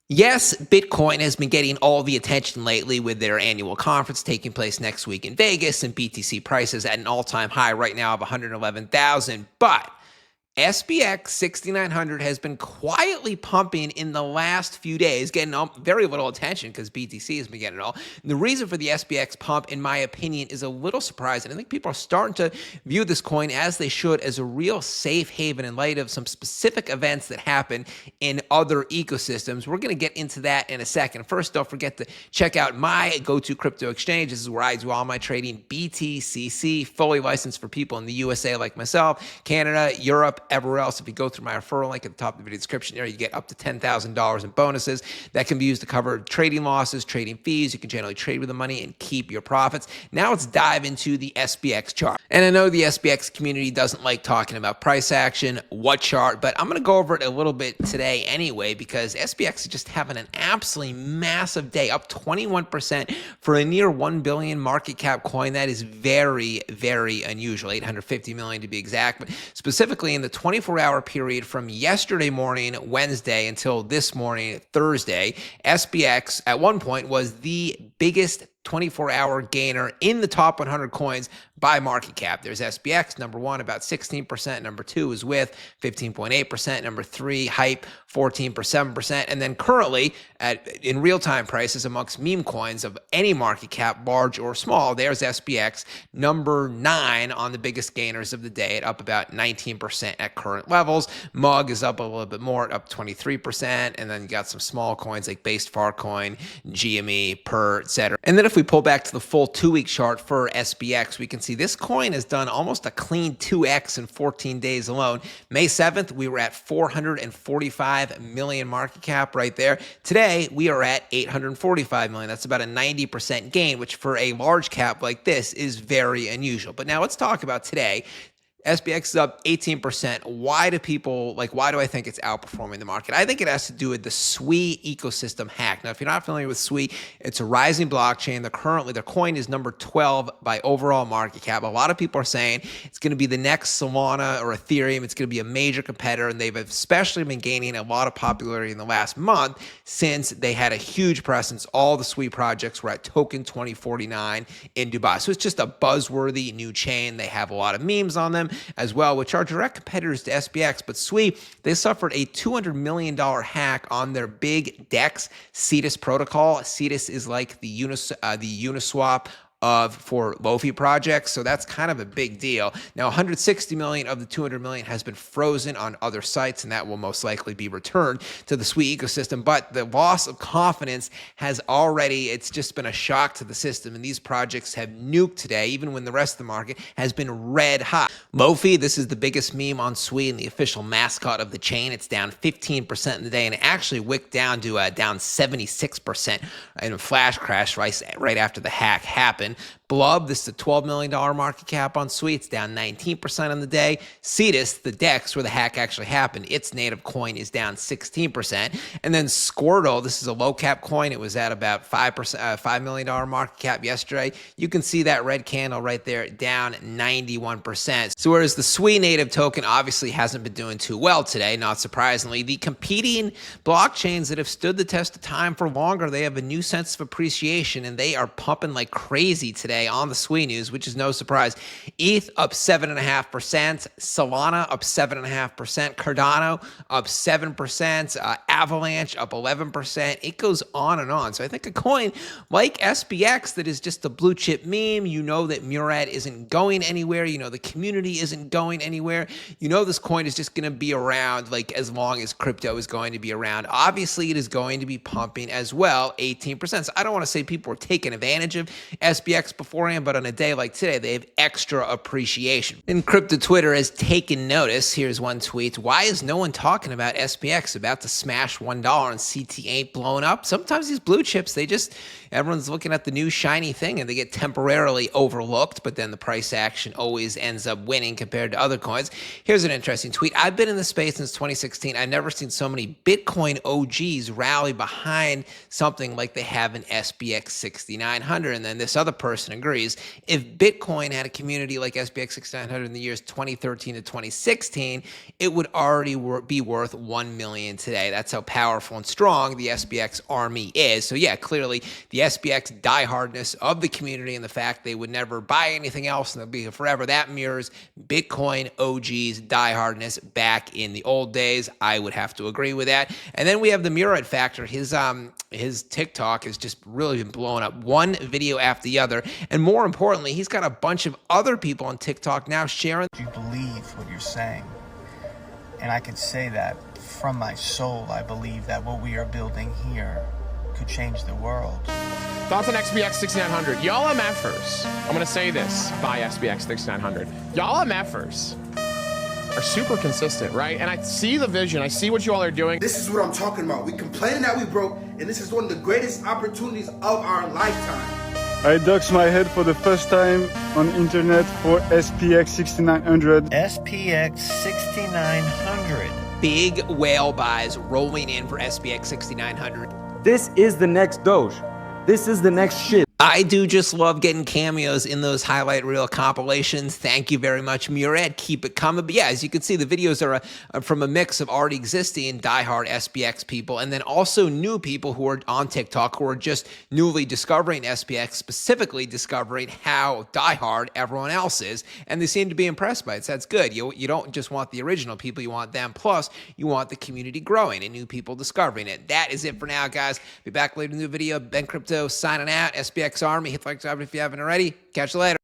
Yes, Bitcoin has been getting all the attention lately with their annual conference taking place next week in Vegas and BTC prices at an all-time high right now of 111,000. But SPX 6900 has been quietly pumping in the last few days, getting very little attention because BTC has been getting it all. And the reason for the SPX pump, in my opinion, is a little surprising. I think people are starting to view this coin, as they should, as a real safe haven in light of some specific events that happen in other ecosystems. We're going to get into that in a second. First, don't forget to check out my go-to crypto exchange. This is where I do all my trading, BTCC, fully licensed for people in the USA like myself, Canada, Europe, everywhere else. If you go through my referral link at the top of the video description area, you get up to $10,000 in bonuses that can be used to cover trading losses, trading fees. You can generally trade with the money and keep your profits. Now let's dive into the SPX chart. And I know the SPX community doesn't like talking about price action, what chart, but I'm going to go over it a little bit today anyway, because SPX is just having an absolutely massive day, up 21% for a near 1 billion market cap coin. That is very, very unusual, 850 million to be exact. But specifically in the 24-hour period from yesterday morning, Wednesday, until this morning, Thursday, SPX at one point was the biggest 24-hour gainer in the top 100 coins by market cap. There's SPX, number one, about 16%. Number two is With, 15.8%. Number three, Hype, 14%, and then currently, in real-time prices amongst meme coins of any market cap, large or small, there's SPX, number 9 on the biggest gainers of the day, at up about 19% at current levels. Mug is up a little bit more, up 23%, and then you got some small coins like Based Farcoin, GME, Per, etc. And then if we pull back to the full 2-week chart for SPX, we can see this coin has done almost a clean 2x in 14 days alone. May 7th, we were at 445 million market cap right there. Today, we are at 845 million. That's about a 90% gain, which for a large cap like this is very unusual. But now let's talk about today. SPX is up 18%. Why do I think it's outperforming the market? I think it has to do with the SWI ecosystem hack. Now, if you're not familiar with SWI, it's a rising blockchain. Their coin is number 12 by overall market cap. A lot of people are saying it's going to be the next Solana or Ethereum. It's going to be a major competitor, and they've especially been gaining a lot of popularity in the last month since they had a huge presence. All the SWI projects were at Token 2049 in Dubai. So it's just a buzzworthy new chain. They have a lot of memes on them as well, which are direct competitors to SPX. But SWI, they suffered a $200 million hack on their big DEX Cetus protocol. Cetus is like the Uniswap for Lofi projects, so that's kind of a big deal. Now, 160 million of the 200 million has been frozen on other sites, and that will most likely be returned to the SWI ecosystem. But the loss of confidence it's just been a shock to the system, and these projects have nuked today, even when the rest of the market has been red hot. Lofi, this is the biggest meme on SWI and the official mascot of the chain. It's down 15% in the day, and it actually wicked down to down 76% in a flash crash right after the hack happened. Blub, this is a $12 million market cap on SWI. It's down 19% on the day. Cetus, the DEX where the hack actually happened, its native coin is down 16%. And then Squirtle, this is a low cap coin. It was at about $5 million market cap yesterday. You can see that red candle right there, down 91%. So whereas the SWI native token obviously hasn't been doing too well today, not surprisingly, the competing blockchains that have stood the test of time for longer, they have a new sense of appreciation, and they are pumping like crazy today on the SWI news, which is no surprise. ETH up 7.5%, Solana up 7.5%, Cardano up 7%, Avalanche up 11%. It goes on and on. So I think a coin like SPX that is just a blue chip meme, you know that Murad isn't going anywhere, you know the community isn't going anywhere, you know this coin is just going to be around like as long as crypto is going to be around. Obviously, it is going to be pumping as well, 18%. So I don't want to say people are taking advantage of SPX beforehand, but on a day like today, they have extra appreciation. And crypto Twitter has taken notice. Here's one tweet. Why is no one talking about SPX about to smash $1 and CT ain't blown up? Sometimes these blue chips, everyone's looking at the new shiny thing and they get temporarily overlooked, but then the price action always ends up winning compared to other coins. Here's an interesting tweet. I've been in the space since 2016. I've never seen so many Bitcoin OGs rally behind something like they have in SPX 6900. And then this other person agrees. If Bitcoin had a community like SPX6900 in the years 2013 to 2016, it would already be worth $1 million today. That's how powerful and strong the SPX army is. So yeah, clearly the SPX diehardness of the community and the fact they would never buy anything else and they'll be here forever, that mirrors Bitcoin OG's diehardness back in the old days. I would have to agree with that. And then we have the Murad factor. His TikTok has just really been blowing up, one video after the other. And more importantly, he's got a bunch of other people on TikTok now sharing. You believe what you're saying. And I can say that from my soul, I believe that what we are building here could change the world. Thoughts on SPX6900? Y'all MFers. I'm going to say this by SPX6900. Y'all MFers are super consistent, right? And I see the vision. I see what you all are doing. This is what I'm talking about. We complaining that we broke, and this is one of the greatest opportunities of our lifetime. I doxed my head for the first time on internet for SPX6900. SPX6900. Big whale buys rolling in for SPX6900. This is the next Doge. This is the next shit. I do just love getting cameos in those highlight reel compilations. Thank you very much, Murad. Keep it coming. But yeah, as you can see, the videos are from a mix of already existing diehard SPX people and then also new people who are on TikTok who are just newly discovering SPX, specifically discovering how diehard everyone else is. And they seem to be impressed by it. So that's good. You don't just want the original people, you want them. Plus, you want the community growing and new people discovering it. That is it for now, guys. Be back later in the new video. Ben Crypto signing out. SPX Army. Hit the like button if you haven't already. Catch you later.